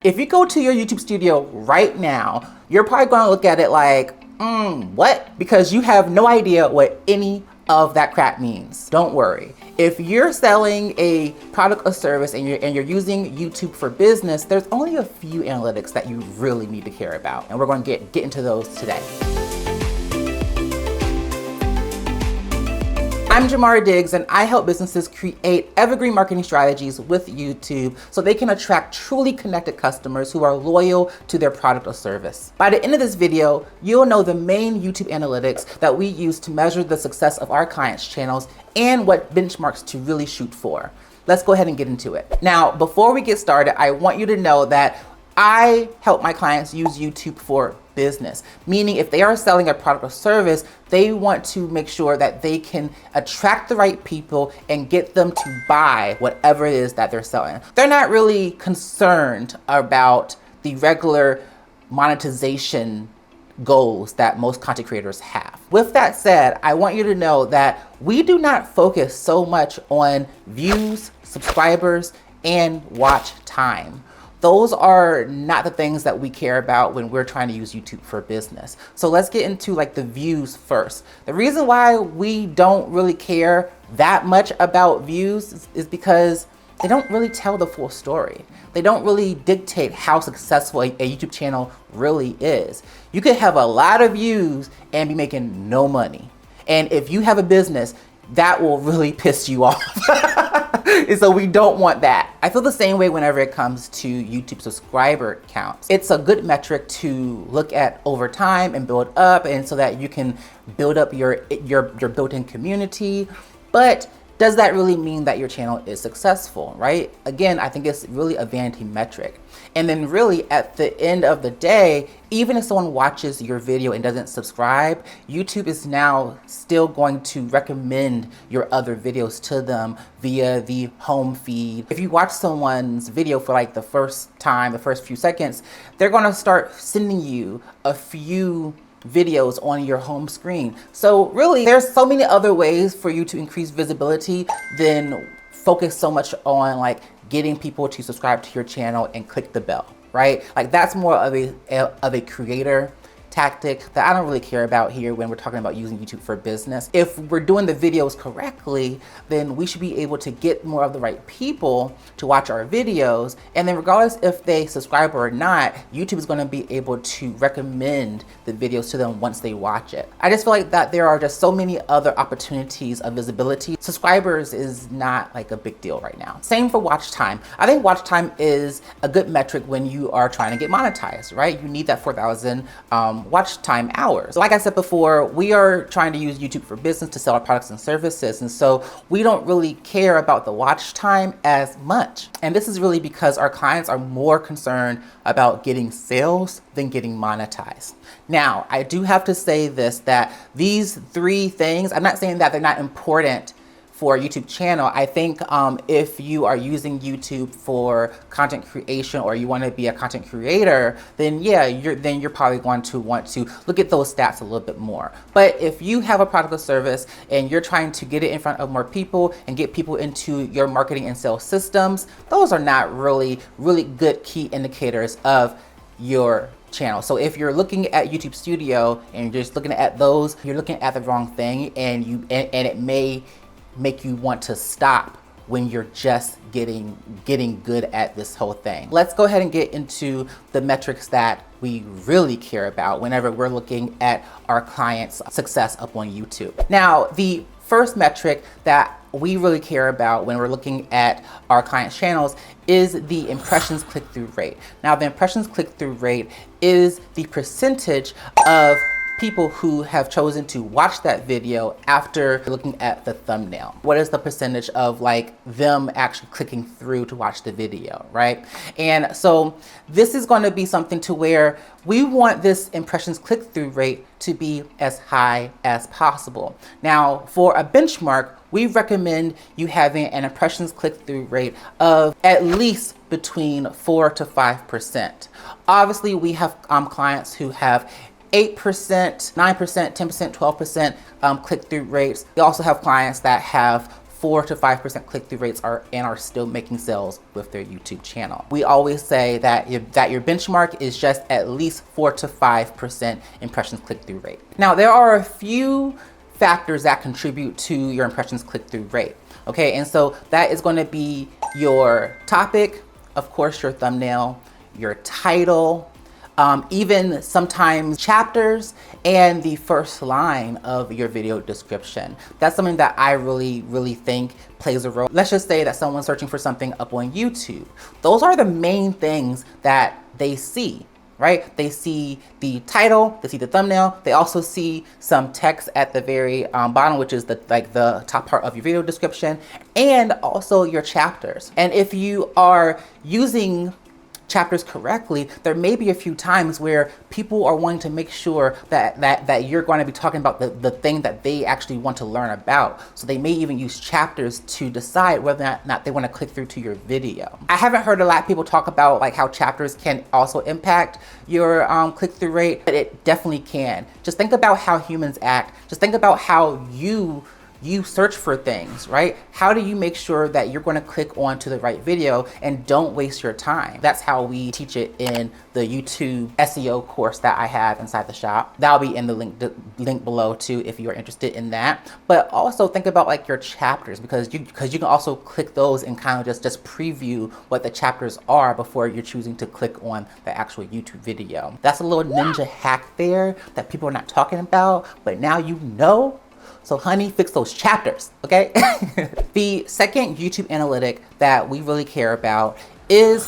If you go to your YouTube studio right now, you're probably going to look at it like, what? Because you have no idea what any of that crap means. Don't worry. If you're selling a product or service and you're using YouTube for business, there's only a few analytics that you really need to care about. And we're going to get into those today. I'm Jamar and I help businesses create evergreen marketing strategies with YouTube so they can attract truly connected customers who are loyal to their product or service. By the end of this video, you'll know the main YouTube analytics that we use to measure the success of our clients' channels and what benchmarks to really shoot for. Let's go ahead and get into it. Now, before we get started, I want you to know that I help my clients use YouTube for business, meaning if they are selling a product or service, they want to make sure that they can attract the right people and get them to buy whatever it is that they're selling. They're not really concerned about the regular monetization goals that most content creators have. With that said, I want you to know that we do not focus so much on views, subscribers, and watch time. Those are not the things that we care about when we're trying to use YouTube for business. So let's get into like the views first. The reason why we don't really care that much about views is because they don't really tell the full story. They don't really dictate how successful a YouTube channel really is. You could have a lot of views and be making no money. And if you have a business, that will really piss you off. And so we don't want that. I feel the same way whenever it comes to YouTube subscriber counts. It's a good metric to look at over time and build up, and so that you can build up your built-in community. But does that really mean that your channel is successful, right? Again, I think it's really a vanity metric. And then really at the end of the day, even if someone watches your video and doesn't subscribe, YouTube is now still going to recommend your other videos to them via the home feed. If you watch someone's video for like the first time, the first few seconds, they're gonna start sending you a few videos on your home screen. So really, there's so many other ways for you to increase visibility than focus so much on like getting people to subscribe to your channel and click the bell, right? Like that's more of a creator tactic that I don't really care about here when we're talking about using YouTube for business. If we're doing the videos correctly, then we should be able to get more of the right people to watch our videos. And then regardless if they subscribe or not, YouTube is going to be able to recommend the videos to them once they watch it. I just feel like that there are just so many other opportunities of visibility. Subscribers is not like a big deal right now. Same for watch time. I think watch time is a good metric when you are trying to get monetized, right? You need that 4,000 watch time hours. Like I said before, we are trying to use YouTube for business to sell our products and services. And so we don't really care about the watch time as much. And this is really because our clients are more concerned about getting sales than getting monetized. Now, I do have to say this, that these three things, I'm not saying that they're not important for a YouTube channel. I think if you are using YouTube for content creation or you want to be a content creator, then yeah, you're probably going to want to look at those stats a little bit more. But if you have a product or service and you're trying to get it in front of more people and get people into your marketing and sales systems, those are not really good key indicators of your channel. So if you're looking at YouTube Studio and you're just looking at those, you're looking at the wrong thing, and it may make you want to stop when you're just getting good at this whole thing. Let's go ahead and get into the metrics that we really care about whenever we're looking at our clients' success up on YouTube. Now, the first metric that we really care about when we're looking at our clients' channels is the impressions click-through rate. Now, the impressions click-through rate is the percentage of people who have chosen to watch that video after looking at the thumbnail. What is the percentage of like them actually clicking through to watch the video, right? And so this is going to be something to where we want this impressions click-through rate to be as high as possible. Now, for a benchmark, we recommend you having an impressions click-through rate of at least between 4 to 5%. Obviously, we have clients who have 8%, 9%, 10%, 12% click-through rates. We also have clients that have 4 to 5% click-through rates are still making sales with their YouTube channel. We always say that your benchmark is just at least 4 to 5% impressions click-through rate. Now, there are a few factors that contribute to your impressions click-through rate. Okay, and so that is going to be your topic, of course, your thumbnail, your title, even sometimes chapters, and the first line of your video description. That's something that I really think plays a role. Let's just say that someone's searching for something up on YouTube. Those are the main things that they see, right? They see the title, they see the thumbnail, they also see some text at the very bottom, which is the top part of your video description, and also your chapters. And if you are using chapters correctly, there may be a few times where people are wanting to make sure that you're going to be talking about the thing that they actually want to learn about. So they may even use chapters to decide whether or not they want to click through to your video. I haven't heard a lot of people talk about like how chapters can also impact your click-through rate, but it definitely can. Just think about how humans act. Just think about how you search for things, right? How do you make sure that you're going to click on to the right video and don't waste your time? That's how we teach it in the YouTube SEO course that I have inside the shop. That'll be in the link below too if you are interested in that. But also think about like your chapters, because you can also click those and kind of just preview what the chapters are before you're choosing to click on the actual YouTube video. That's a little ninja hack there that people are not talking about, but now you know. So honey, fix those chapters, okay? The second YouTube analytic that we really care about is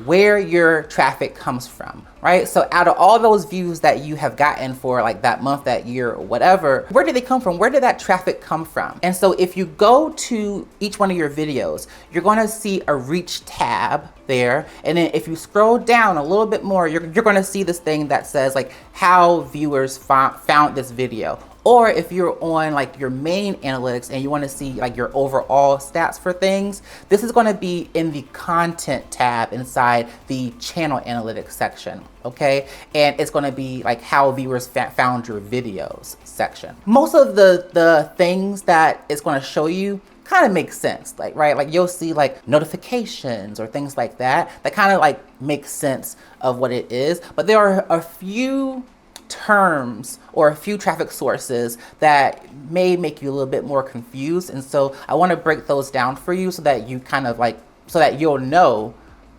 where your traffic comes from, right? So out of all those views that you have gotten for like that month, that year, whatever, where did they come from? Where did that traffic come from? And so if you go to each one of your videos, you're gonna see a reach tab there. And then if you scroll down a little bit more, you're gonna see this thing that says like how viewers found this video. Or if you're on like your main analytics and you want to see like your overall stats for things, this is going to be in the content tab inside the channel analytics section, okay? And it's going to be like how viewers found your videos section. Most of the things that it's going to show you kind of makes sense, like, right? Like you'll see like notifications or things like that kind of like make sense of what it is. But there are a few terms or a few traffic sources that may make you a little bit more confused. And so I want to break those down for you so that you kind of like, so that you'll know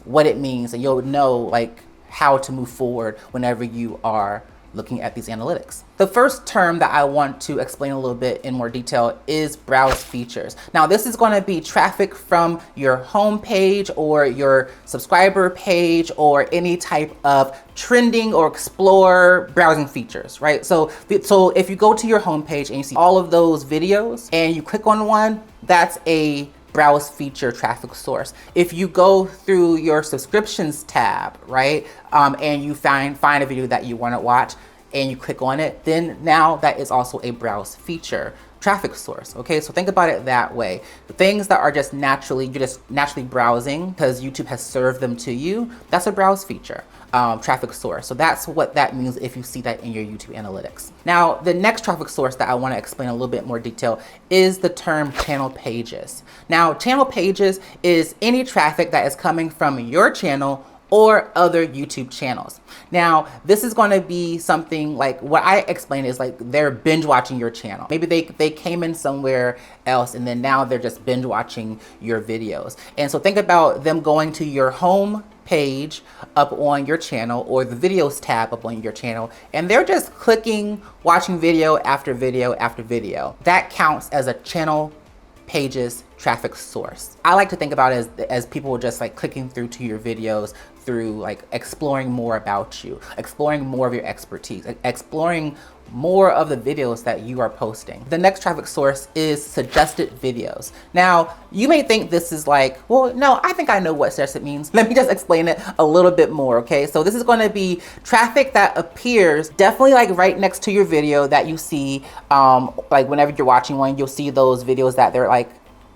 what it means and you'll know like how to move forward whenever you are looking at these analytics. The first term that I want to explain a little bit in more detail is browse features. Now this is going to be traffic from your home page or your subscriber page or any type of trending or explore browsing features, right? So if you go to your home page and you see all of those videos and you click on one, that's a browse feature traffic source. If you go through your subscriptions tab, right, and you find a video that you want to watch and you click on it, then now that is also a browse feature traffic source. Okay, so think about it that way. The things that are just naturally, you're just naturally browsing because YouTube has served them to you, that's a browse feature traffic source. So that's what that means if you see that in your YouTube analytics. Now, the next traffic source that I want to explain a little bit more detail is the term channel pages. Now, channel pages is any traffic that is coming from your channel or other YouTube channels. Now, this is going to be something like what I explained is like they're binge watching your channel. Maybe they came in somewhere else and then now they're just binge watching your videos. And so think about them going to your home page up on your channel or the videos tab up on your channel, and they're just clicking, watching video after video after video. That counts as a channel pages traffic source. I like to think about it as people just like clicking through to your videos through like exploring more about you, exploring more of your expertise, exploring more of the videos that you are posting. The next traffic source is suggested videos. Now, you may think this is like, well, no, I think I know what suggested means. Let me just explain it a little bit more, okay? So this is going to be traffic that appears definitely like right next to your video that you see, like whenever you're watching one, you'll see those videos that they're like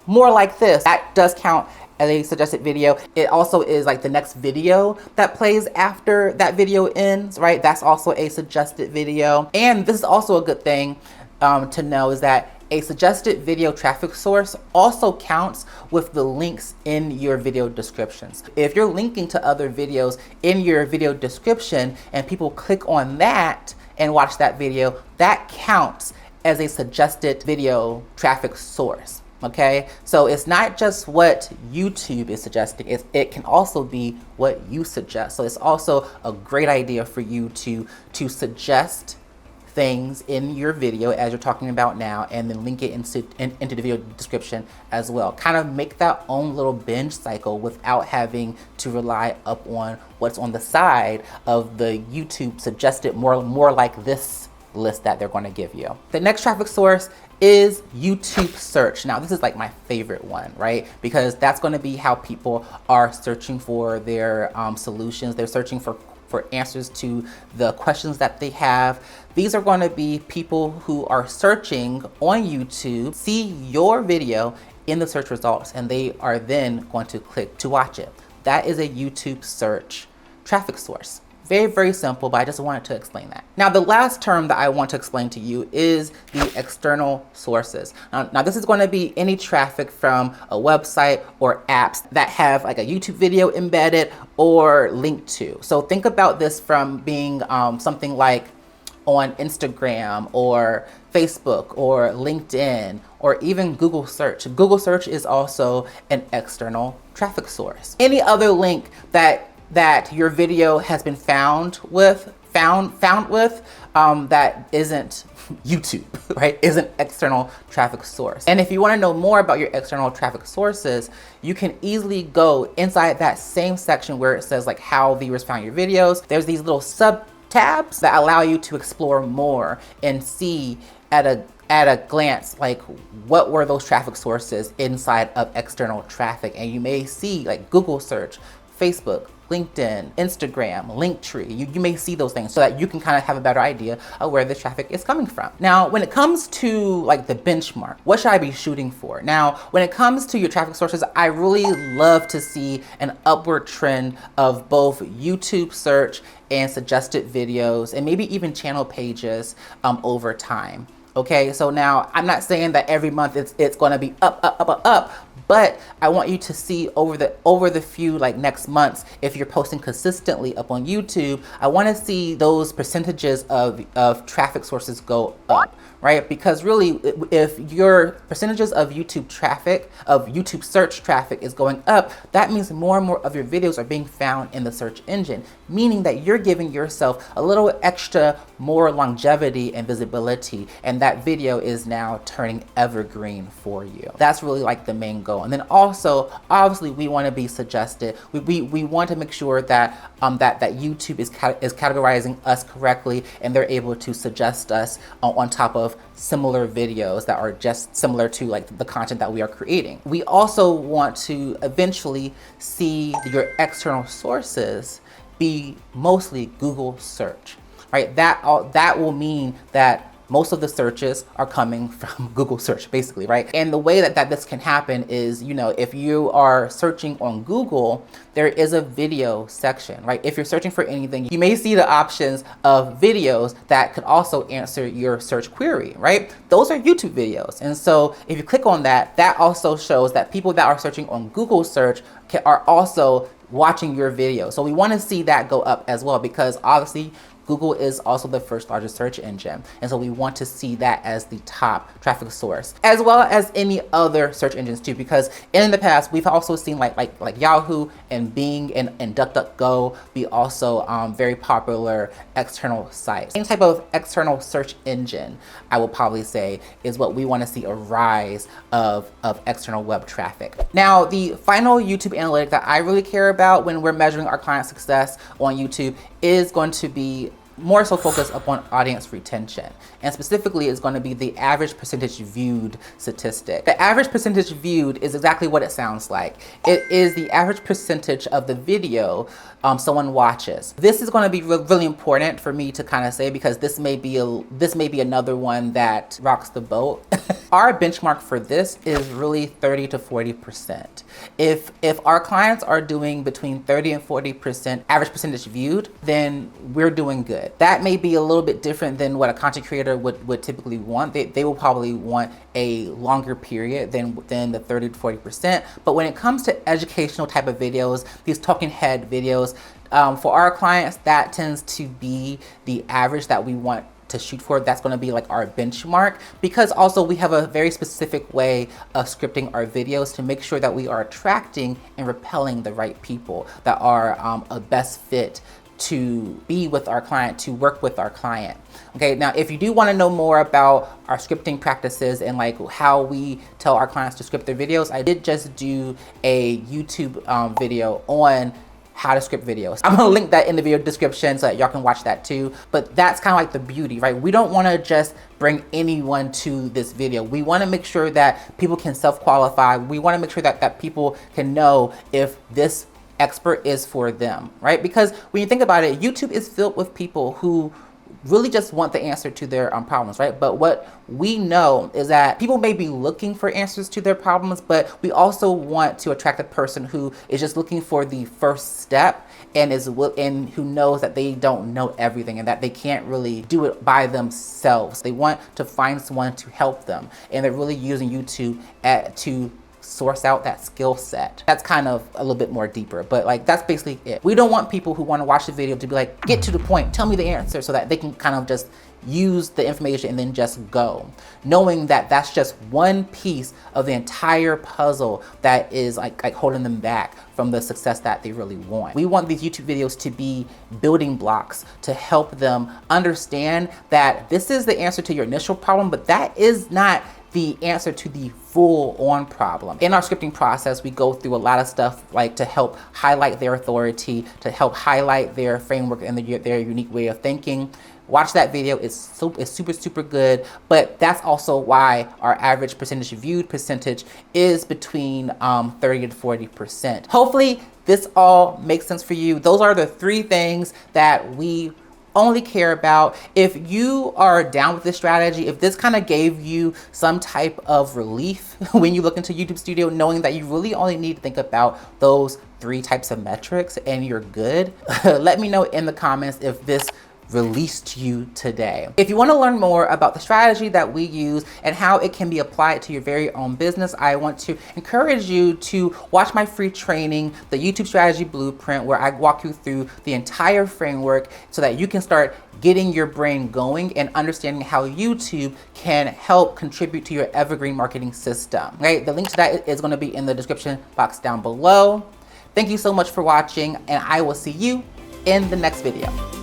more like this. That does count as a suggested video. It also is like the next video that plays after that video ends, right? That's also a suggested video. And this is also a good thing to know is that a suggested video traffic source also counts with the links in your video descriptions. If you're linking to other videos in your video description and people click on that and watch that video, that counts as a suggested video traffic source. Okay, so it's not just what YouTube is suggesting, it can also be what you suggest. So it's also a great idea for you to suggest things in your video as you're talking about now, and then link it into the video description as well. Kind of make that own little binge cycle without having to rely up on what's on the side of the YouTube suggested more like this list that they're going to give you. The next traffic source is YouTube search. Now this is like my favorite one, right? Because that's going to be how people are searching for their solutions. They're searching for answers to the questions that they have. These are going to be people who are searching on YouTube, see your video in the search results, and they are then going to click to watch it. That is a YouTube search traffic source. Very, very simple, but I just wanted to explain that. Now, the last term that I want to explain to you is the external sources. Now this is going to be any traffic from a website or apps that have like a YouTube video embedded or linked to. So think about this from being something like on Instagram or Facebook or LinkedIn or even Google search. Google search is also an external traffic source. Any other link that your video has been found with that isn't YouTube, right, is an external traffic source. And if you want to know more about your external traffic sources, you can easily go inside that same section where it says like how viewers found your videos. There's these little sub tabs that allow you to explore more and see at a glance like what were those traffic sources inside of external traffic. And you may see like Google search, Facebook, LinkedIn, Instagram, Linktree. You may see those things so that you can kind of have a better idea of where the traffic is coming from. Now, when it comes to like the benchmark, what should I be shooting for? Now, when it comes to your traffic sources, I really love to see an upward trend of both YouTube search and suggested videos and maybe even channel pages over time. Okay, so now I'm not saying that every month it's going to be up, but I want you to see over the few like next months, if you're posting consistently up on YouTube, I want to see those percentages of traffic sources go up, right? Because really, if your percentages of YouTube traffic, of YouTube search traffic is going up, that means more and more of your videos are being found in the search engine, meaning that you're giving yourself a little extra more longevity and visibility, and that video is now turning evergreen for you. That's really like the main goal. And then also, obviously, we want to be suggested. We want to make sure that that YouTube is categorizing us correctly, and they're able to suggest us on top of similar videos that are just similar to like the content that we are creating. We also want to eventually see your external sources be mostly Google search, right? That will mean that most of the searches are coming from Google search, basically, right? And the way that this can happen is, you know, if you are searching on Google, there is a video section, right? If you're searching for anything, you may see the options of videos that could also answer your search query, right? Those are YouTube videos. And so if you click on that, that also shows that people that are searching on Google search are also watching your video. So we want to see that go up as well, because obviously Google is also the first largest search engine. And so we want to see that as the top traffic source, as well as any other search engines too, because in the past, we've also seen like Yahoo and Bing and DuckDuckGo be also very popular external sites. Same type of external search engine, I will probably say, is what we want to see a rise of external web traffic. Now, the final YouTube analytic that I really care about when we're measuring our client success on YouTube is going to be more so focused upon audience retention. And specifically, it's going to be the average percentage viewed statistic. The average percentage viewed is exactly what it sounds like. It is the average percentage of the video someone watches. This is going to be really important for me to kind of say, because this may be another one that rocks the boat. Our benchmark for this is really 30 to 40%. If our clients are doing between 30 and 40% average percentage viewed, then we're doing good. it. That may be a little bit different than what a content creator would typically want. They will probably want a longer period than the 30 to 40%. But when it comes to educational type of videos, these talking head videos, for our clients, that tends to be the average that we want to shoot for. That's going to be like our benchmark, because also we have a very specific way of scripting our videos to make sure that we are attracting and repelling the right people that are a best fit to be with our client, to work with our client. Okay, now if you do want to know more about our scripting practices and like how we tell our clients to script their videos, I did just do a YouTube video on how to script videos. I'm gonna link that in the video description so that y'all can watch that too. But that's kind of like the beauty, right? We don't wanna just bring anyone to this video. We wanna make sure that people can self-qualify. We wanna make sure that people can know if this expert is for them, right? Because when you think about it, YouTube is filled with people who really just want the answer to their problems, right? But what we know is that people may be looking for answers to their problems, but we also want to attract a person who is just looking for the first step and who knows that they don't know everything and that they can't really do it by themselves. They want to find someone to help them, and they're really using YouTube to source out that skill set. That's kind of a little bit more deeper, but like that's basically it. We don't want people who want to watch the video to be like, get to the point, tell me the answer, so that they can kind of just use the information and then just go, knowing that that's just one piece of the entire puzzle that is like holding them back from the success that they really want. We want these YouTube videos to be building blocks to help them understand that this is the answer to your initial problem, but that is not the answer to the full-on problem. In our scripting process, we go through a lot of stuff like to help highlight their authority, to help highlight their framework and their unique way of thinking. Watch that video, it's super good, but that's also why our average percentage viewed percentage is between 30 to 40%. Hopefully this all makes sense for you. Those are the 3 things that we only care about. If you are down with this strategy, if this kind of gave you some type of relief when you look into YouTube Studio, knowing that you really only need to think about those 3 types of metrics and you're good, let me know in the comments if this released you today. If you want to learn more about the strategy that we use and how it can be applied to your very own business, I want to encourage you to watch my free training, the YouTube Strategy Blueprint, where I walk you through the entire framework so that you can start getting your brain going and understanding how YouTube can help contribute to your evergreen marketing system. Right? The link to that is going to be in the description box down below. Thank you so much for watching, and I will see you in the next video.